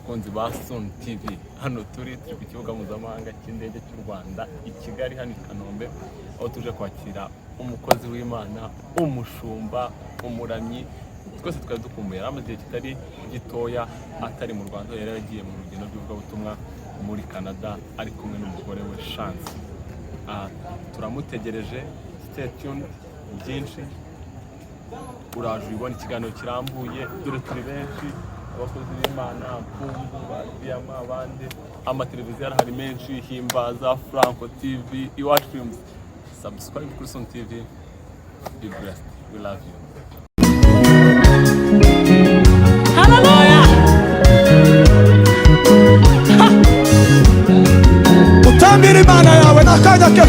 bakunzi ba Sun TV. Hano turi ku kibuga mpuzamahanga cy'indege cy'u Rwanda i Kigali, hano i Kanombe, aho tuje kwakira umukozi w'Imana, umushumba, umuramyi. Twese twari dukumbuye, amaze kitari gitoya atari mu Rwanda, yari yagiye mu rugendo rw'ubutumwa muri Canada ari kumwe n'umugore we Chance. Turamutegereje, stay tuned, byinshi uraje ubona ikiganiro kirambuye, dore turi benshi, abakozi b'Imana, Kumbu, Biyama, abandi, amateleviziyo hari menshi, Himbaza, Franco TV, Iwacu Films. Subscribe kuri Sun TV. Be blessed. We love you. Hallelujah. Utambira Imana yawe nakajya ke.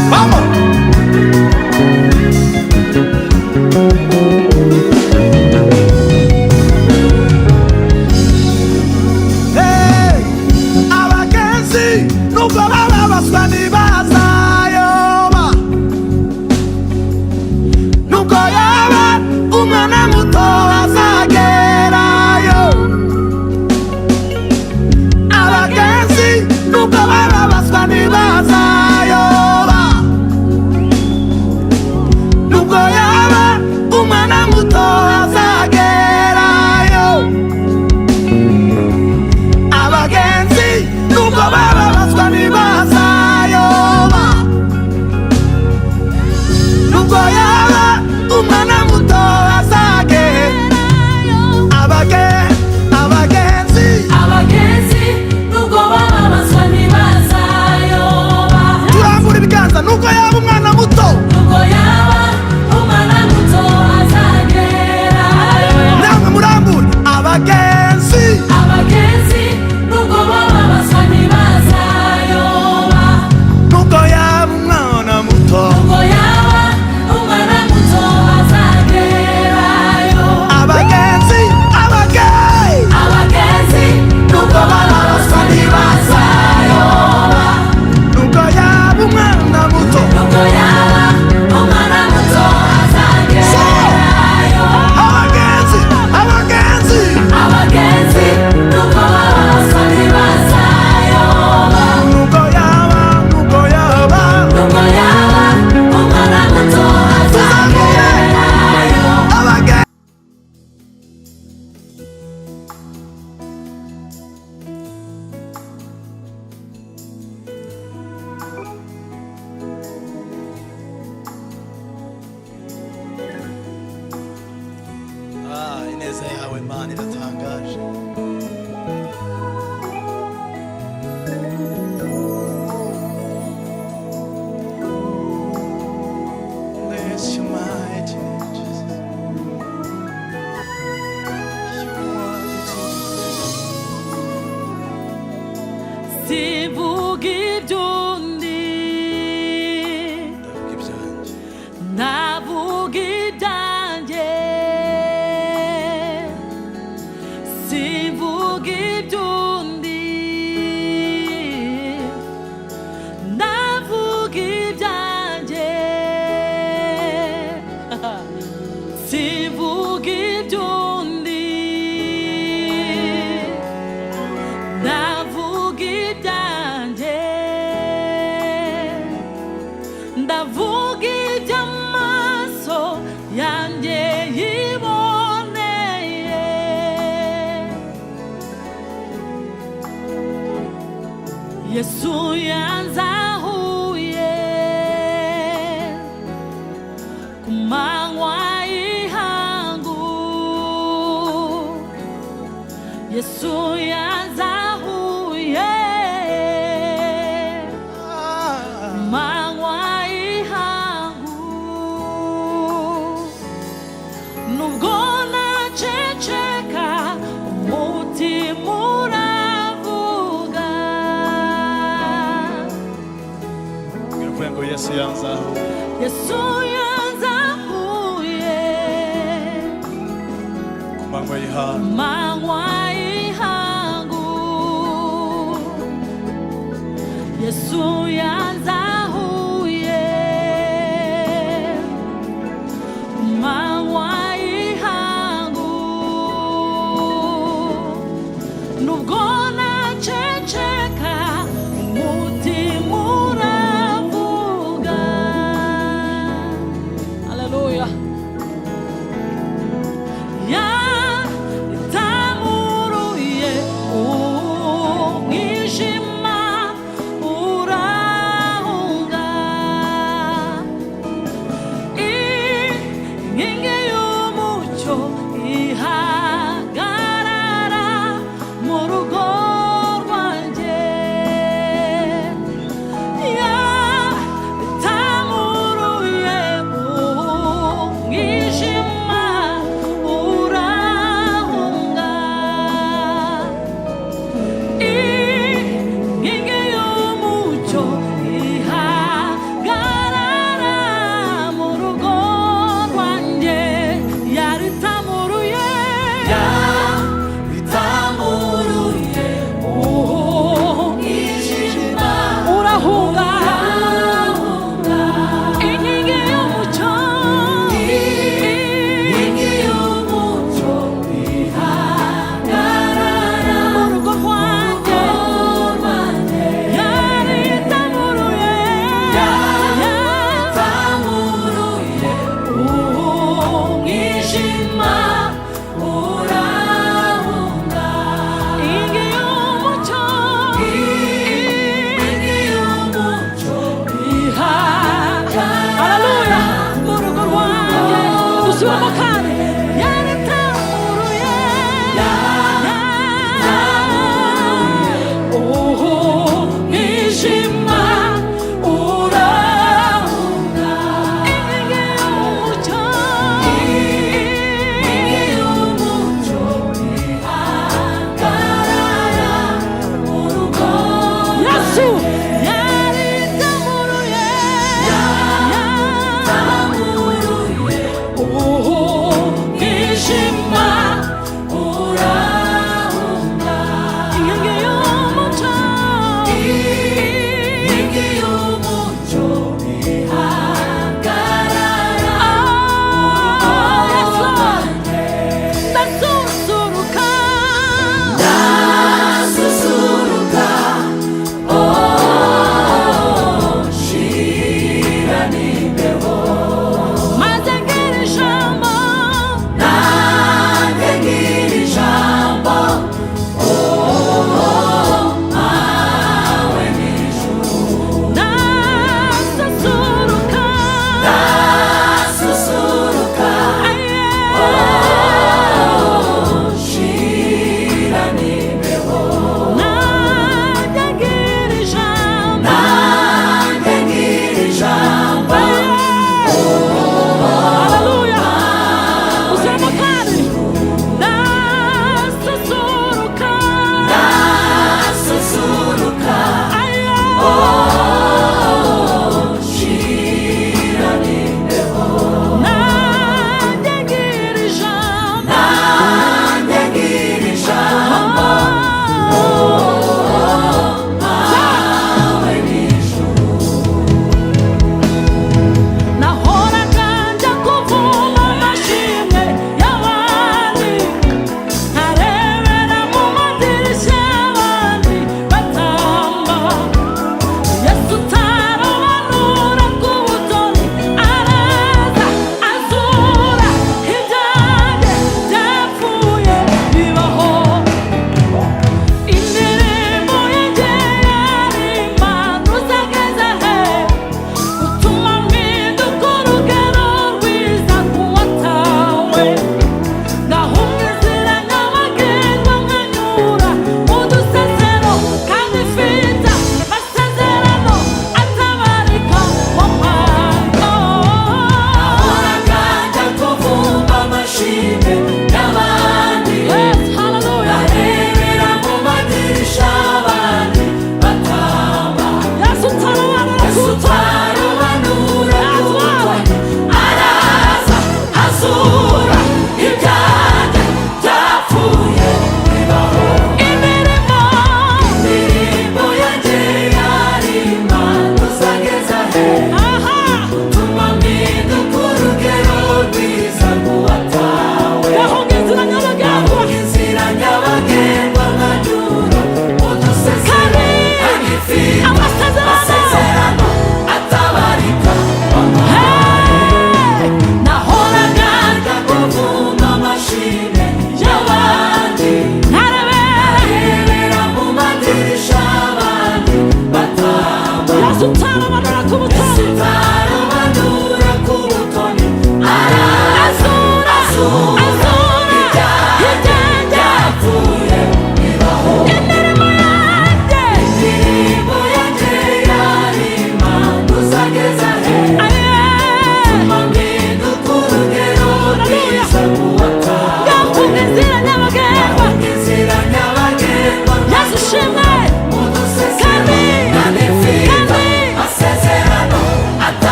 Vamos. Ineza yawe Mana iratangaje. Bless your mighty name, Jesus. You are the Sivuga iby'undi, navuga ibyanjye. Sivuga iby'undi, navuga ibyanjye. Sivuga iby'undi, navuga ibyanjye. Ndavuga iby'amaso yanjye yiboneye. Yesu yanzahuye ku manywa y'ihangu. Yesu yanzahuye ku manywa y'ihangu. Nubwo naceceka, umutima uravuga. ngo Yesu yanzahuye. Yesu yanzahuye Ku manywa y'ihangu manywa y'ihangu Yesu yanzahuye manywa y'ihangu nubwo naceceka umutima uravuga haleluya yatamuruye umwijima urahunga inkingi y'umucyo ihagarara mu rugo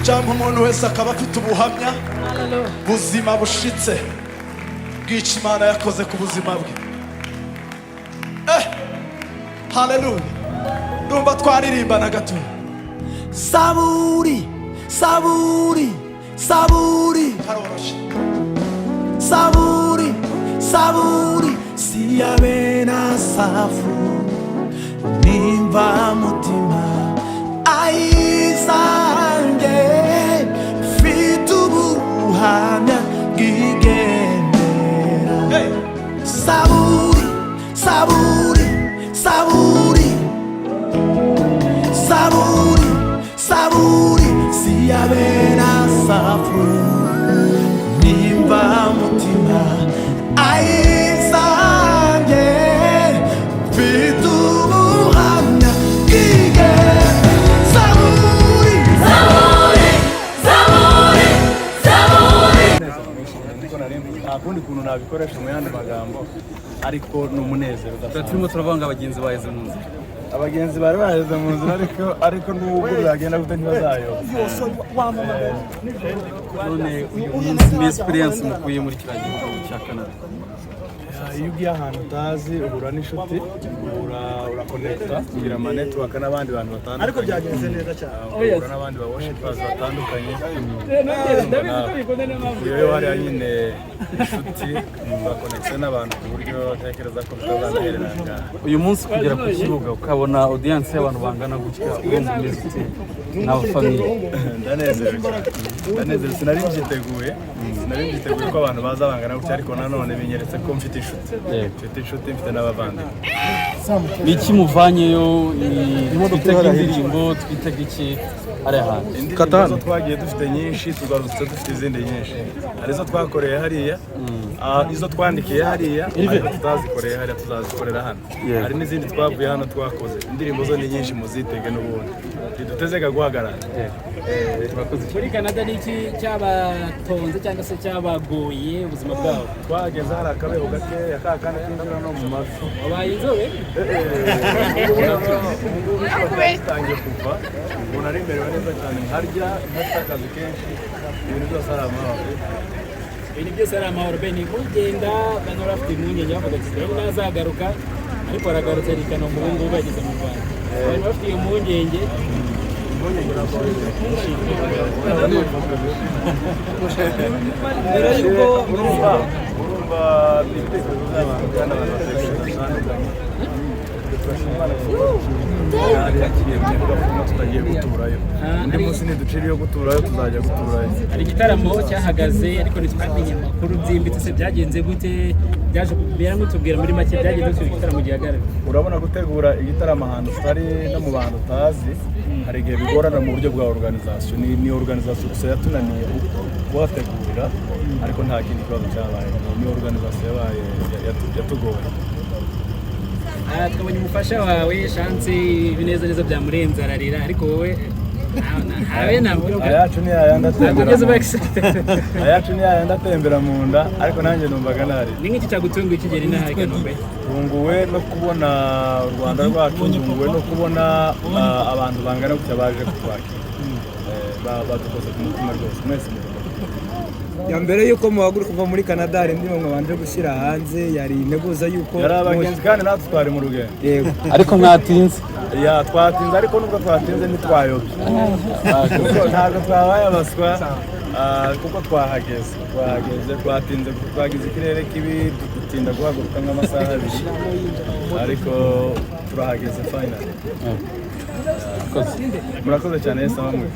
cyangwa umuntu wese akaba afite ubuhamya Hallelujah. buzima bushitse bw'icyo Imana yakoze ku buzima bwe. Haleluya. Ndumva twaririmbana gato. Saburi, saburi, saburi, Haroroshe. saburi, saburi, siyabena safu nimba mutima ayizange fitubuhamya gigendera. Hey. Saburi, saburi, saburi, saburi, saburi, siyabena safu nimba mutima ayizange fitubuhamya gigendera. Saburi, saburi, saburi, saburi. nta kundi kuntu nabikoresha mu yandi magambo ariko ni umunezero turimo turavanga abagenzi baheze mu nzira. abagenzi bari baheze mu nzira ariko n'ubwo byagenda gute ntibazayoba. None uyu munsi ni experience mukuye muri kiriya gihugu cya Canada. iyo ugiye ahantu utazi uhura n'inshuti urakonekita kugira amanetiwaka n'abandi bantu batandukanye ariko byagenze neza cyane uhura n'abandi ba worshipers batandukanye iyo hariya nyine inshuti bakonekita n'abantu ku buryo ntekereza ko bitazanahererana. Uyu munsi kugera ku kibuga ukabona audience y'abantu bangana gutya urumva umeze ute n'abafamiliye? ndanezerewe sinari mbyiteguye ko abantu baza bangana gutya ariko nanone binyeretse ko mfite inshuti mfite n'abavandimwe. Ni iki muvanyeyo? Twitega indirimbo, twitega iki hariya hantu? Indirimbo zo twagiye dufite nyinshi tugarutse dufite izindi nyinshi, hari izo twakoreye hariya, izo twandikiye hariya ariko tutazikoreye hariya tuzazikorera hano, hari n'izindi twavuye hano twakoze. Indirimbo zo ni nyinshi muzitege n'ubundi ntidutezega guhagarara. Muri Canada ni iki cyabatonze cyangwa se cyabagoye ubuzima bwabo? Twageze hari akabeho gakeya ka kandi kinjira no mu mavi. Wabaye inzobe? Tangiye kuva umuntu ari imbere neza cyane, harya ntafite akazi kenshi, ibintu byose ari amahoro. Ibintu byose ari amahoro. Bene mugenda bano bafite impungenge bavuga ati rero nazagaruka, ariko aragarutse rikana mu ngubu bageze mu Rwanda. Bari bafite iyo mpungenge. Mbere yuko urumva ibitekerezo by'abantu kandi abantu batandukanye tutagiye guturayo. Undi munsi niducira iyo guturayo tuzajya guturayo. Hari igitaramo cyahagaze ariko ntitwamenye amakuru byimbitse. Se byagenze gute? Byaje kubera mutubwira muri make byagenze gute igitaramo gihagarara? Urabona gutegura igitaramo ahantu tutari no mu bantu utazi hari igihe bigorana mu buryo bwa organisation. Ni organisation gusa yatunaniye kuhategurira ariko nta kindi kibazo cyabaye. Ni organisation yabaye yatugoye. Twabonye umufasha wawe Chance ibinezaneza byamurenze ararira, ariko wowe habe ntabwo ayacu ni yayandi atembera mu nda, ariko nanjye numvaga nari. Ni nk'iki cyagutunguye kigera inaha i Kanombe? Tunguwe no kubona u Rwanda rwacu, tunguwe no kubona abantu bangana gutya baje kutwakira, badukoze ku mutima rwose. Mwese ya mbere yuko muhaguruka kuva muri Canada hari indirimbo mwabanje gushyira hanze, yari integuza yuko yari abagenzi kandi natwe twari mu rugendo. Yego Ariko mwatinze? Twatinze ariko nubwo twatinze ntitwayobye, ntabwo twabaye abaswa. kuko twahageze twatinze twagize ikirere kibi dutinda guhaguruka nk'amasaha 2 ariko turahageze final. Murakoze cyane Yesu abamwe.